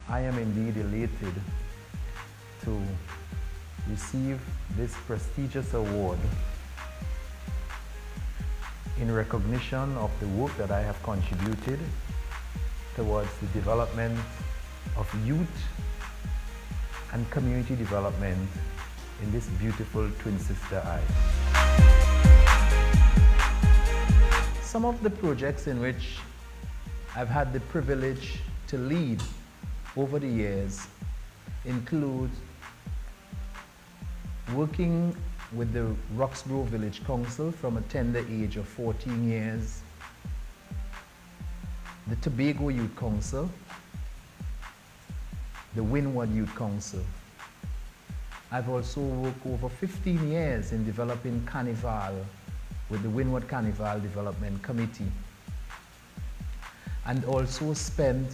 I am indeed elated to receive this prestigious award in recognition of the work that I have contributed towards the development of youth and community development in this beautiful Twin Sister Isle. Some of the projects in which I've had the privilege to lead over the years include working with the Roxborough Village Council from a tender age of 14 years, the Tobago Youth Council, the Windward Youth Council. I've also worked over 15 years in developing Carnival with the Windward Carnival Development Committee, and also spent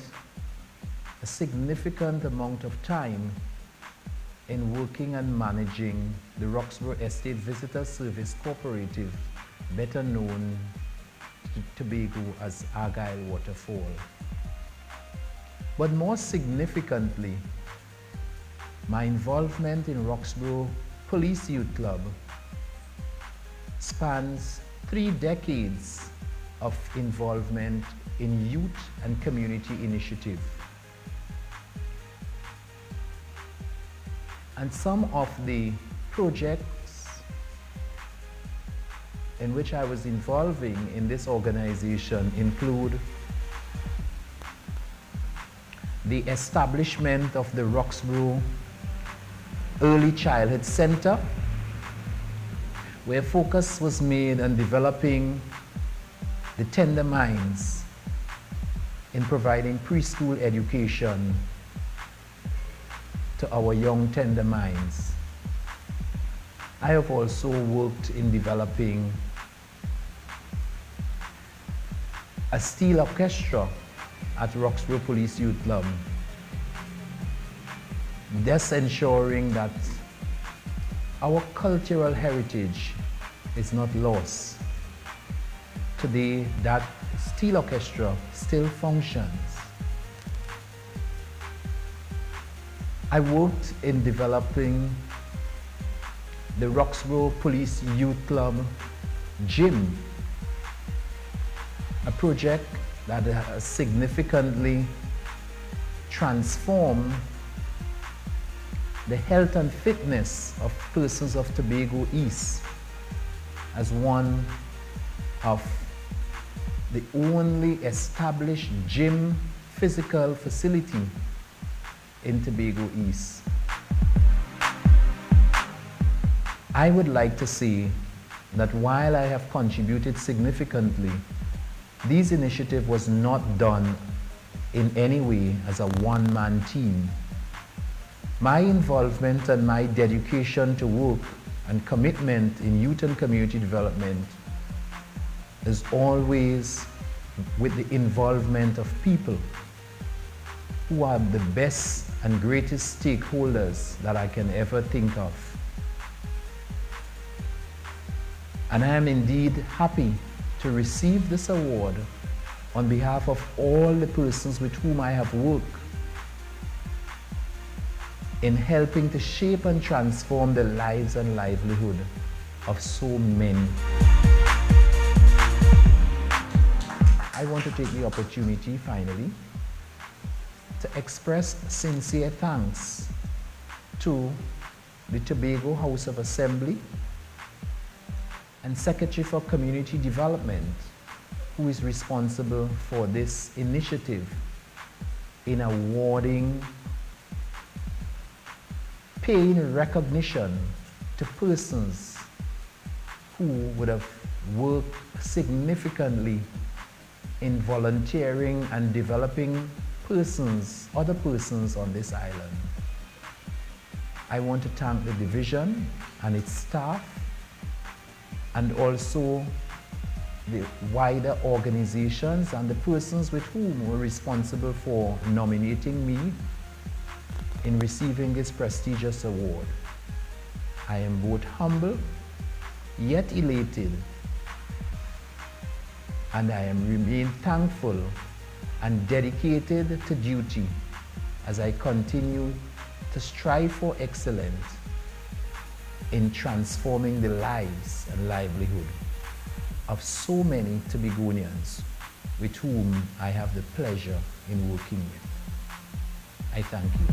a significant amount of time in working and managing the Roxborough Estate Visitor Service Cooperative, better known to Tobago as Argyle Waterfall. But more significantly, my involvement in Roxborough Police Youth Club spans 3 decades of involvement in youth and community initiative. And some of the projects in which I was involving in this organization include the establishment of the Roxborough Early Childhood Center, where focus was made on developing the tender minds in providing preschool education to our young tender minds. I have also worked in developing a steel orchestra at Roxborough Police Youth Club, thus ensuring that our cultural heritage is not lost. Today, that steel orchestra still functions. I worked in developing the Roxborough Police Youth Club Gym, a project that has significantly transformed the health and fitness of persons of Tobago East as one of the only established gym physical facility in Tobago East. I would like to say that while I have contributed significantly, this initiative was not done in any way as a one-man team. My involvement and my dedication to work and commitment in youth and community development is always with the involvement of people who are the best and greatest stakeholders that I can ever think of. And I am indeed happy to receive this award on behalf of all the persons with whom I have worked in helping to shape and transform the lives and livelihood of so many. I want to take the opportunity finally to express sincere thanks to the Tobago House of Assembly and Secretary for Community Development, who is responsible for this initiative in awarding, paying recognition to persons who would have worked significantly in volunteering and developing other persons on this island. I want to thank the division and its staff, and also the wider organizations and the persons with whom were responsible for nominating me in receiving this prestigious award. I am both humble yet elated, and I remain thankful and dedicated to duty as I continue to strive for excellence in transforming the lives and livelihood of so many Tobagonians with whom I have the pleasure in working with. I thank you.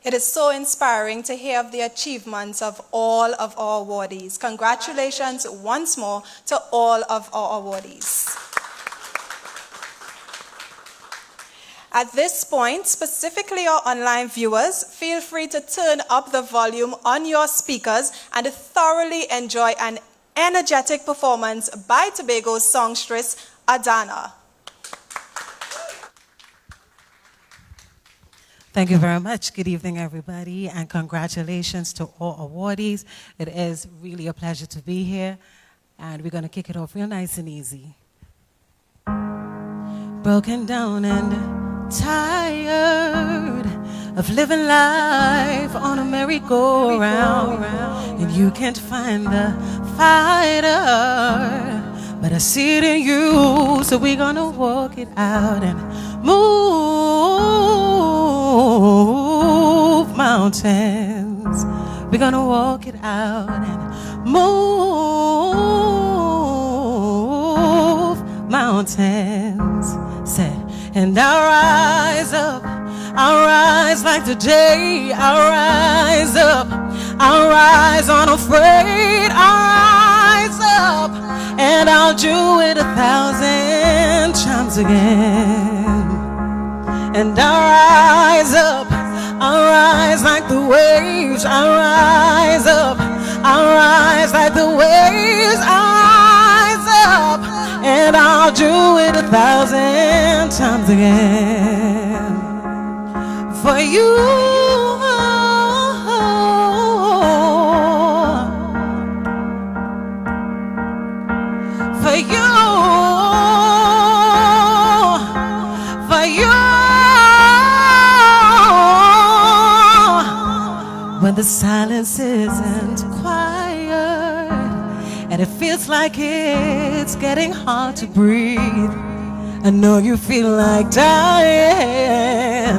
It is so inspiring to hear of the achievements of all of our awardees. Congratulations once more to all of our awardees. At this point, specifically our online viewers, feel free to turn up the volume on your speakers and thoroughly enjoy an energetic performance by Tobago's songstress, Adana. Thank you very much. Good evening, everybody, and congratulations to all awardees. It is really a pleasure to be here, and we're going to kick it off real nice and easy. Broken down and tired of living life on a merry-go-round, and you can't find the fighter, but I see it in you, so we're going to walk it out and move mountains. We're gonna walk it out and move mountains. Said, and I'll rise up, I'll rise like the day. I'll rise up, I'll rise unafraid. I'll rise up, and I'll do it 1,000 times again. And I'll rise up, I'll rise like the waves. I'll rise up, I'll rise like the waves. I'll rise up, and I'll do it 1,000 times again. For you, for you, for you. When the silence isn't quiet and it feels like it's getting hard to breathe, I know you feel like dying,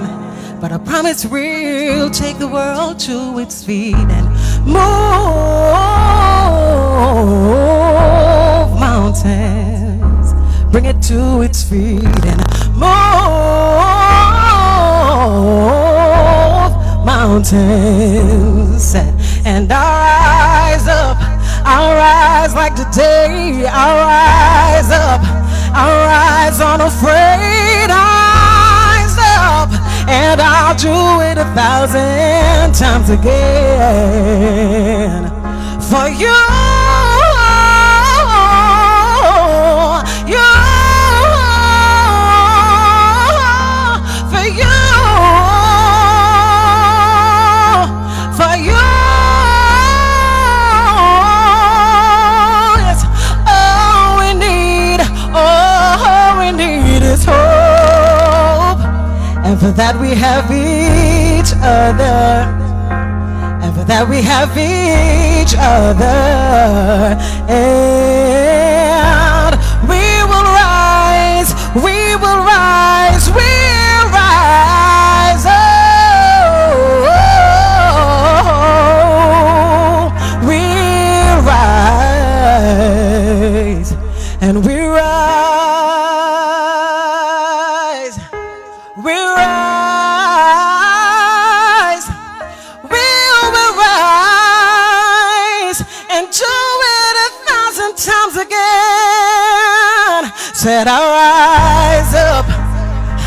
but I promise we'll take the world to its feet and move mountains, bring it to its feet and move mountains. And I'll rise up, I'll rise like the day. I'll rise up, I'll rise unafraid. I'll rise up, and I'll do it 1,000 times again. For you, you, for you. And for that we have each other. And for that we have each other. And we will rise, we will rise, we'll rise. Oh, we'll rise. And we rise. We rise, we will rise, and do it 1,000 times again. Said I'll rise up,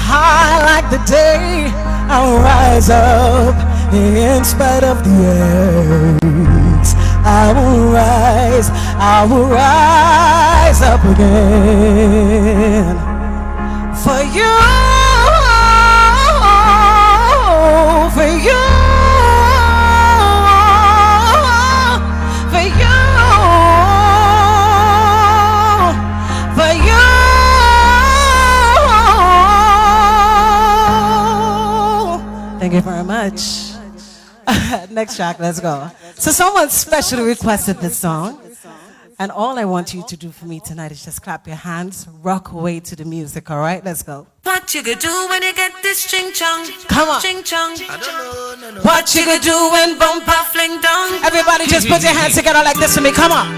high like the day. I'll rise up, in spite of the aches. I will rise up again. For you, for you, for you, for you. Thank you very much. Next track, let's go. So someone specially requested this song, And all I want you to do for me tonight is just clap your hands, rock away to the music, all right? Let's go. What you gonna do when you get this ching chong? Come on. Ching chong. What you gonna do when bumper Fling down. Everybody just put your hands together like this for me. Come on.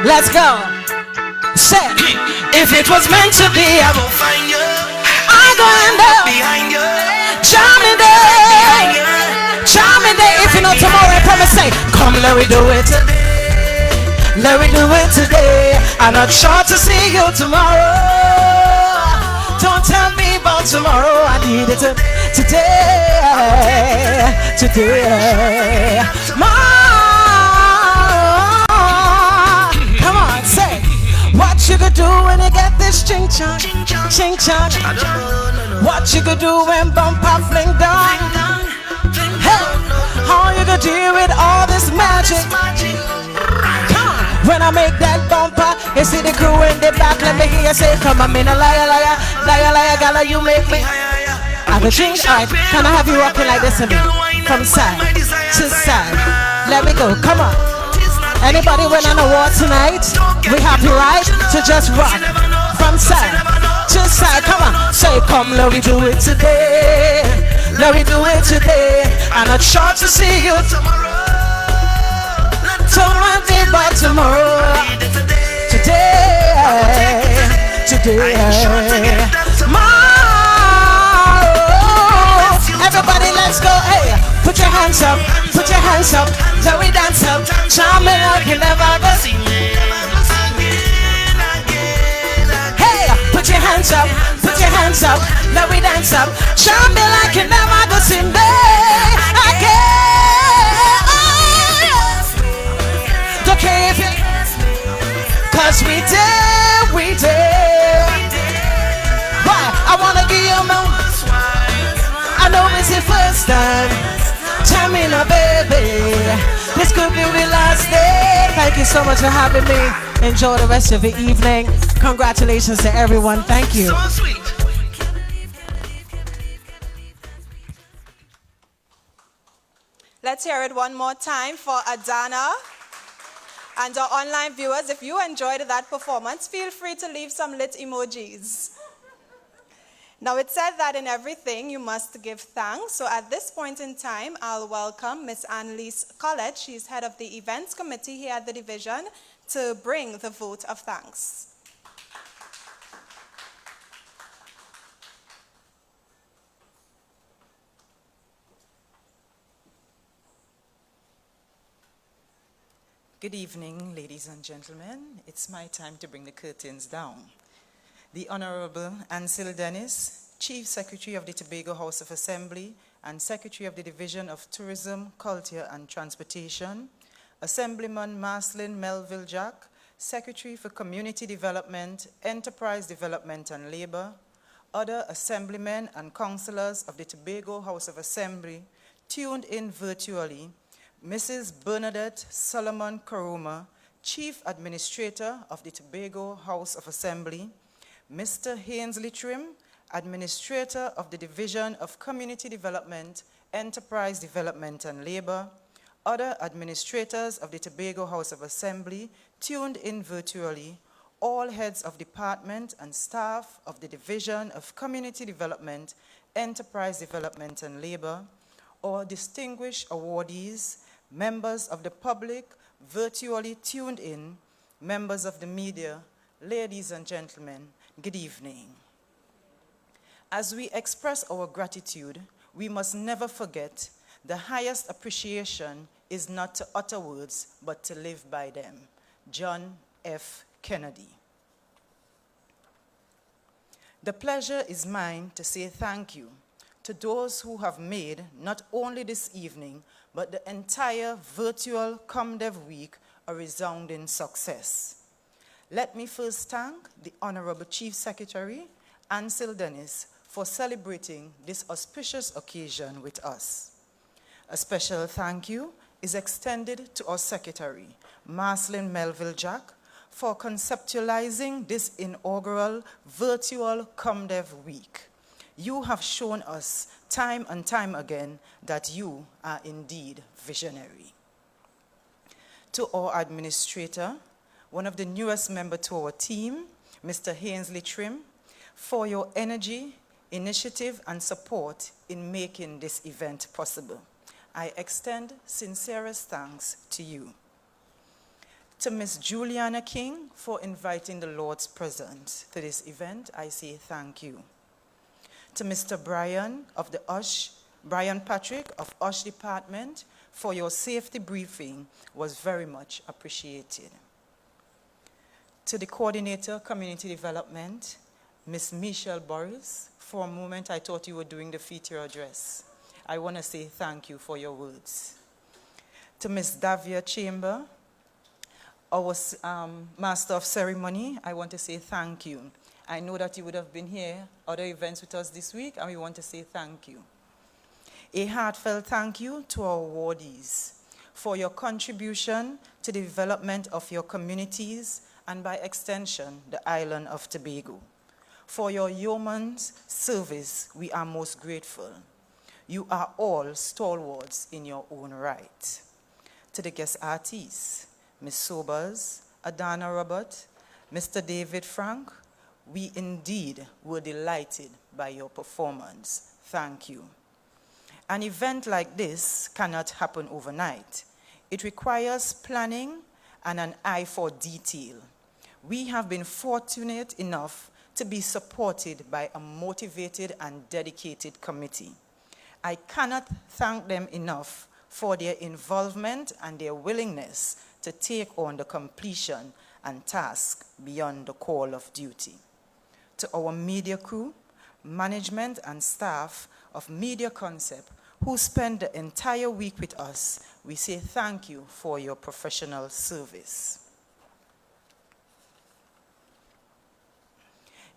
Let's go. Say, If it was meant to be, I will find you. I'm going up. Behind you. Charming day. Charming day. If you know tomorrow, I promise say, come let me do it today. Let me do it today. I'm not sure to see you tomorrow. Don't tell me about tomorrow. I need it today. Today. Come on, say. What you gonna do when you get this ching chong? Ching chong. What you gonna do when bumper fling down? Hey, how you gonna deal with all this magic? Come on. When I make that bumper, you see the crew in the back. Let me hear you say, come on, man, a liar, liar, liar, liar, gala, you make me. I go ching. Alright, can I have you rocking like this to me? From side to side. Let me go. Come on. Anybody win an award tonight? We happy, right? To just rock from side to side. Come on, say, come, let me do it today. Let me do it today. I'm not sure to see you tomorrow. Tomorrow, but tomorrow. Today. Tomorrow. Everybody, let's go. Hey, put your hands up. Put your hands up. Let me dance up. Charming like you never go see me. Hey, put your hands up. Put your hands up. Let me dance up. Charming like you never go see me. Again. Don't care if you, 'cause we did. Why? I wanna give you a moment. I know it's your first time. Tell me now, baby. This could be the last day. Thank you so much for having me. Enjoy the rest of the evening. Congratulations to everyone. Thank you. So sweet. Let's hear it one more time for Adana. And our online viewers, if you enjoyed that performance, feel free to leave some lit emojis. Now, it's said that in everything you must give thanks. So at this point in time, I'll welcome Miss Annalise Collett. She's head of the events committee here at the division to bring the vote of thanks. Good evening, ladies and gentlemen. It's my time to bring the curtains down. The Honorable Ansel Dennis, Chief Secretary of the Tobago House of Assembly and Secretary of the Division of Tourism, Culture and Transportation, Assemblyman Marcelin Melville Jack, Secretary for Community Development, Enterprise Development and Labor, other assemblymen and councillors of the Tobago House of Assembly tuned in virtually, Mrs. Bernadette Solomon Karuma, Chief Administrator of the Tobago House of Assembly, Mr. Hainsley Trim, Administrator of the Division of Community Development, Enterprise Development and Labor, other administrators of the Tobago House of Assembly tuned in virtually, all heads of department and staff of the Division of Community Development, Enterprise Development and Labor, all distinguished awardees, members of the public virtually tuned in, members of the media, ladies and gentlemen, good evening. As we express our gratitude, we must never forget the highest appreciation is not to utter words, but to live by them. John F. Kennedy. The pleasure is mine to say thank you to those who have made not only this evening, but the entire virtual ComDev week a resounding success. Let me first thank the Honorable Chief Secretary, Ansel Dennis, for celebrating this auspicious occasion with us. A special thank you is extended to our Secretary, Marcelin Melville Jack, for conceptualizing this inaugural virtual ComDev week. You have shown us time and time again that you are indeed visionary. To our administrator, one of the newest members to our team, Mr. Hainsley Trim, for your energy, initiative, and support in making this event possible. I extend sincerest thanks to you. To Ms. Juliana King for inviting the Lord's presence to this event, I say thank you. To Mr. Brian Patrick of USH Department for your safety briefing was very much appreciated. To the Coordinator, Community Development, Ms. Michelle Boris, for a moment I thought you were doing the feature address. I want to say thank you for your words. To Ms. Davia Chamber, our Master of Ceremony, I want to say thank you. I know that you would have been here, other events with us this week, and we want to say thank you. A heartfelt thank you to our awardees for your contribution to the development of your communities and by extension, the island of Tobago. For your yeoman's service, we are most grateful. You are all stalwarts in your own right. To the guest artists, Ms. Sobers, Adana Robert, Mr. David Frank, we indeed were delighted by your performance. Thank you. An event like this cannot happen overnight. It requires planning and an eye for detail. We have been fortunate enough to be supported by a motivated and dedicated committee. I cannot thank them enough for their involvement and their willingness to take on the completion and task beyond the call of duty. To our media crew, management and staff of Media Concept who spent the entire week with us, we say thank you for your professional service.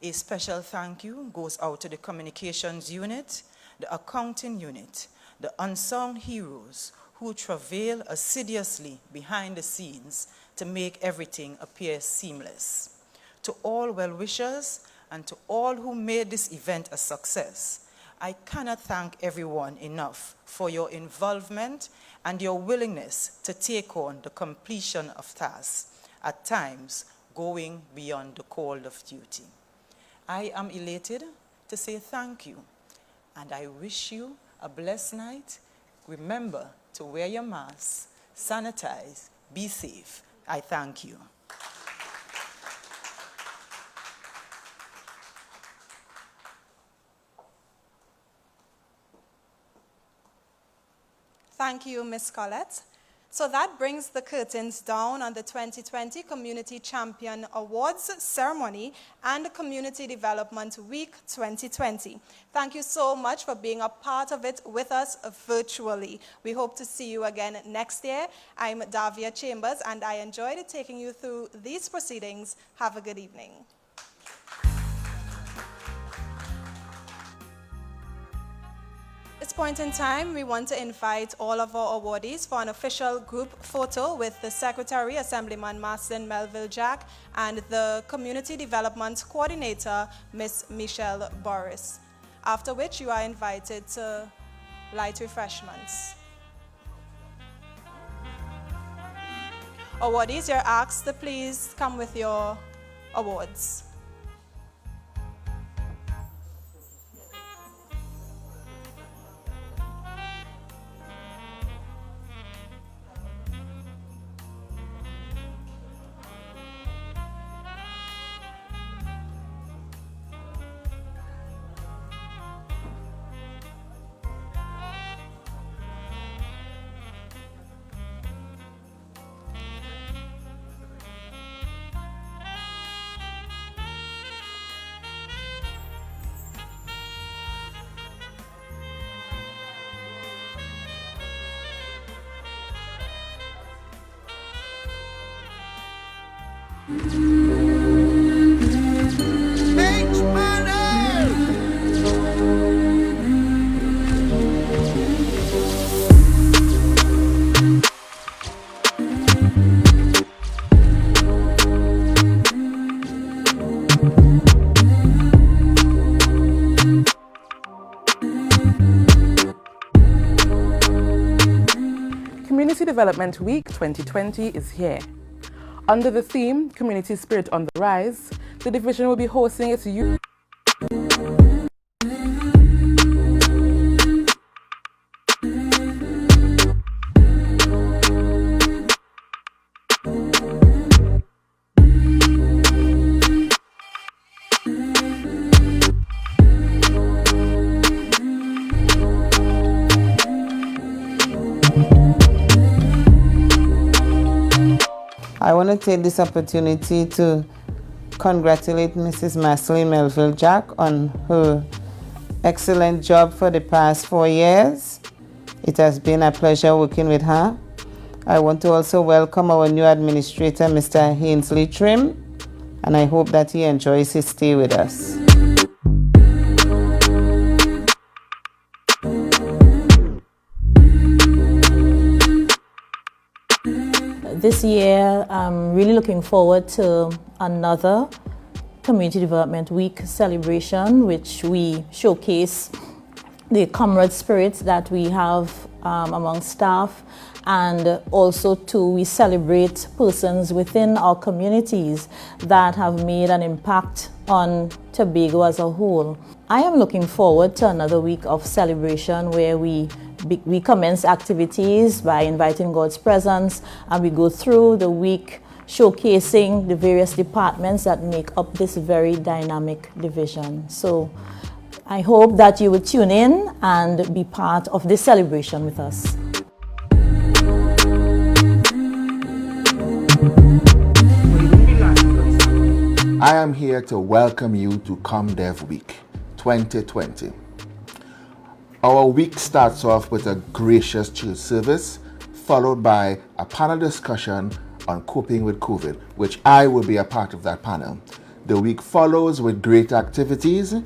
A special thank you goes out to the communications unit, the accounting unit, the unsung heroes who travail assiduously behind the scenes to make everything appear seamless. To all well-wishers and to all who made this event a success, I cannot thank everyone enough for your involvement and your willingness to take on the completion of tasks, at times going beyond the call of duty. I am elated to say thank you, and I wish you a blessed night. Remember to wear your mask, sanitize, be safe. I thank you. Thank you, Ms. Collette. So that brings the curtains down on the 2020 Community Champion Awards ceremony and the Community Development Week 2020. Thank you so much for being a part of it with us virtually. We hope to see you again next year. I'm Davia Chambers, and I enjoyed taking you through these proceedings. Have a good evening. At this point in time, we want to invite all of our awardees for an official group photo with the Secretary, Assemblyman Marston Melville Jack, and the Community Development Coordinator, Ms. Michelle Boris. After which, you are invited to light refreshments. Awardees, you're asked to please come with your awards. Development Week 2020 is here. Under the theme, Community Spirit on the Rise, the division will be hosting its youth. I want to take this opportunity to congratulate Mrs. Marceline Melville Jack on her excellent job for the past 4 years. It has been a pleasure working with her. I want to also welcome our new administrator, Mr. Hainsley Trim, and I hope that he enjoys his stay with us. This year, I'm really looking forward to another Community Development Week celebration, which we showcase the comrade spirit that we have among staff, and also we celebrate persons within our communities that have made an impact on Tobago as a whole. I am looking forward to another week of celebration where we commence activities by inviting God's presence, and we go through the week showcasing the various departments that make up this very dynamic division. So I hope that you will tune in and be part of this celebration with us. I am here to welcome you to ComDev Week 2020. Our week starts off with a gracious church service, followed by a panel discussion on coping with COVID, which I will be a part of that panel. The week follows with great activities, and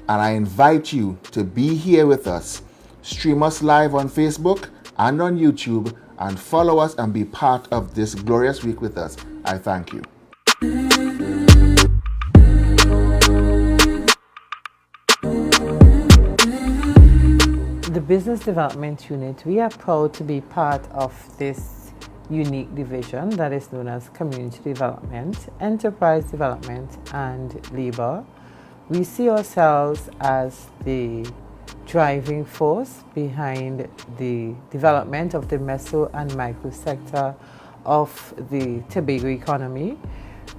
I invite you to be here with us. Stream us live on Facebook and on YouTube, and follow us and be part of this glorious week with us. I thank you. The Business Development Unit, we are proud to be part of this unique division that is known as Community Development, Enterprise Development, and Labor. We see ourselves as the driving force behind the development of the meso and micro sector of the Tobago economy.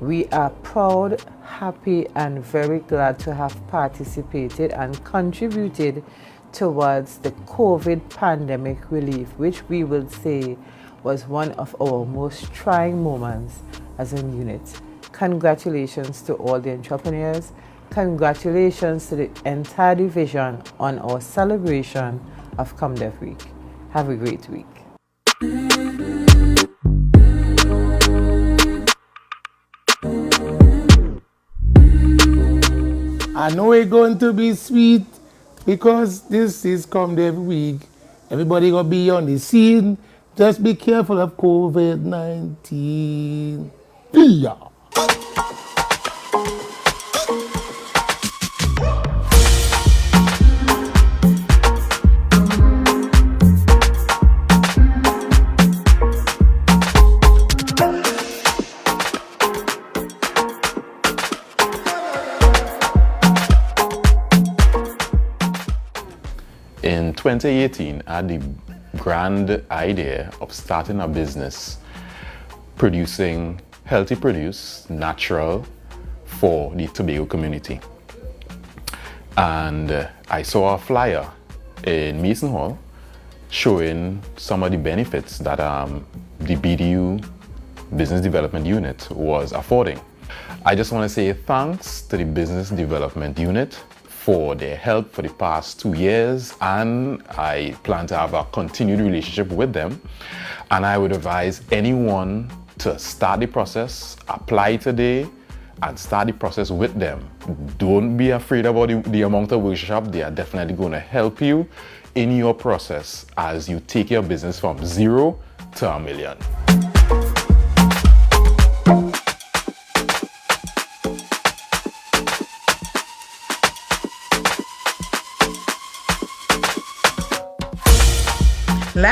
We are proud, happy, and very glad to have participated and contributed towards the COVID pandemic relief, which we will say was one of our most trying moments as a unit. Congratulations to all the entrepreneurs. Congratulations to the entire division on our celebration of ComDev Week. Have a great week. I know it's going to be sweet because this is ComDev Week. Everybody gonna be on the scene. Just be careful of COVID-19. Yeah. In 2018, I had the grand idea of starting a business producing healthy produce, natural, for the Tobago community. And I saw a flyer in Mason Hall showing some of the benefits that the BDU Business Development Unit was affording. I just want to say thanks to the Business Development Unit for their help for the past 2 years, and I plan to have a continued relationship with them. And I would advise anyone to start the process, apply today, and start the process with them. Don't be afraid about the amount of workshop. They are definitely going to help you in your process as you take your business from 0 to $1 million.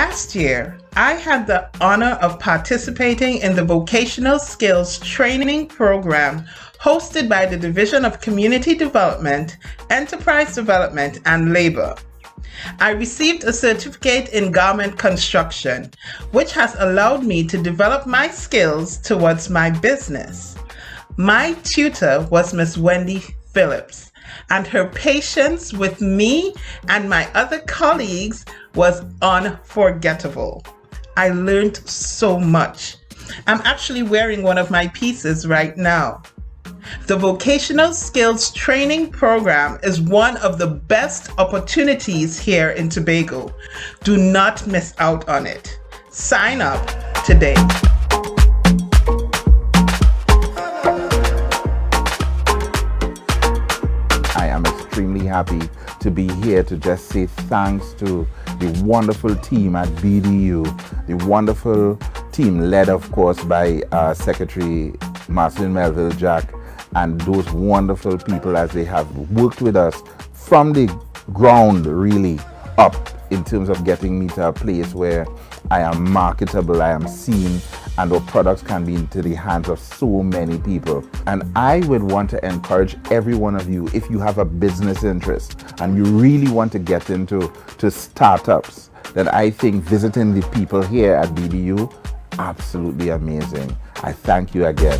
Last year, I had the honor of participating in the Vocational Skills Training Program hosted by the Division of Community Development, Enterprise Development, and Labor. I received a certificate in garment construction, which has allowed me to develop my skills towards my business. My tutor was Miss Wendy Phillips, and her patience with me and my other colleagues was unforgettable. I learned so much. I'm actually wearing one of my pieces right now. The Vocational Skills Training Program is one of the best opportunities here in Tobago. Do not miss out on it. Sign up today. I am extremely happy to be here to just say thanks to the wonderful team at BDU, the wonderful team led, of course, by Secretary Marceline Melville Jack, and those wonderful people as they have worked with us from the ground really up in terms of getting me to a place where I am marketable, I am seen, and our products can be into the hands of so many people. And I would want to encourage every one of you, if you have a business interest and you really want to get into startups, then I think visiting the people here at BDU, absolutely amazing. I thank you again.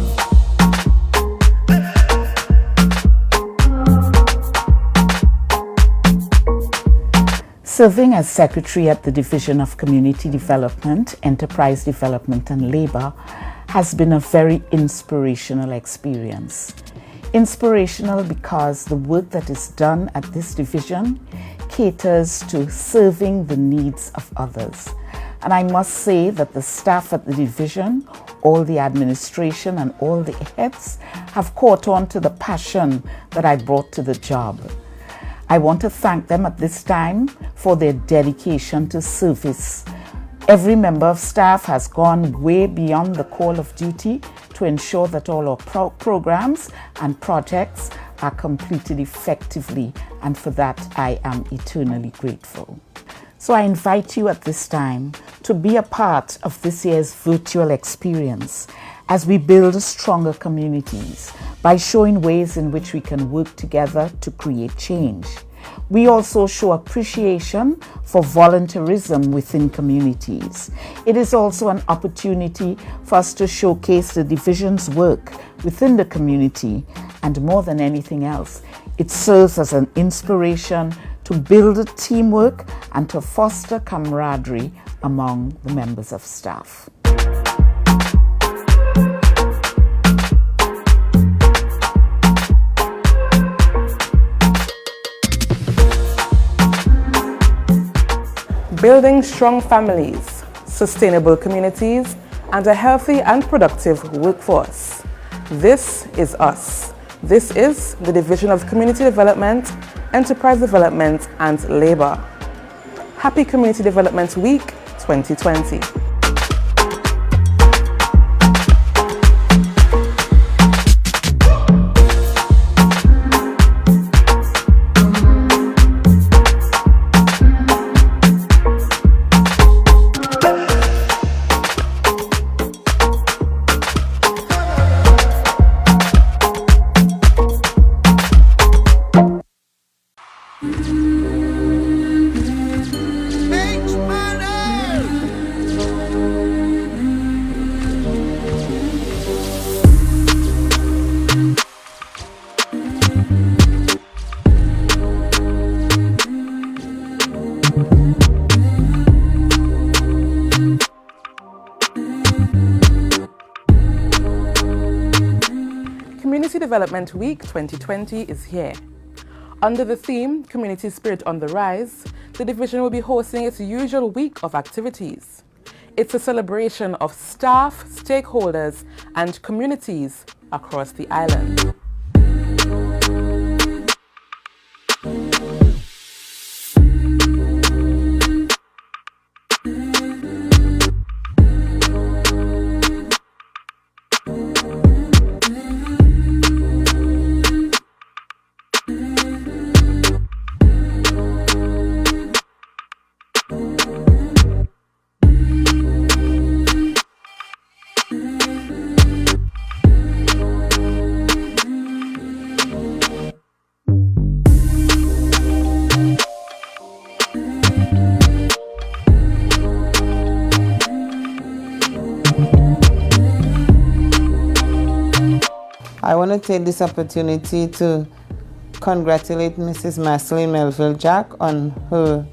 Serving as Secretary at the Division of Community Development, Enterprise Development and Labor has been a very inspirational experience. Inspirational because the work that is done at this division caters to serving the needs of others. And I must say that the staff at the division, all the administration and all the heads have caught on to the passion that I brought to the job. I want to thank them at this time for their dedication to service. Every member of staff has gone way beyond the call of duty to ensure that all our programs and projects are completed effectively, and for that I am eternally grateful. So I invite you at this time to be a part of this year's virtual experience as we build stronger communities by showing ways in which we can work together to create change. We also show appreciation for volunteerism within communities. It is also an opportunity for us to showcase the division's work within the community, and more than anything else, it serves as an inspiration to build teamwork and to foster camaraderie among the members of staff. Building strong families, sustainable communities, and a healthy and productive workforce. This is us. This is the Division of Community Development, Enterprise Development and Labor. Happy Community Development Week 2020. Community Development Week 2020 is here. Under the theme, Community Spirit on the Rise, the division will be hosting its usual week of activities. It's a celebration of staff, stakeholders, and communities across the island. I want to take this opportunity to congratulate Mrs. Masley Melville Jack on her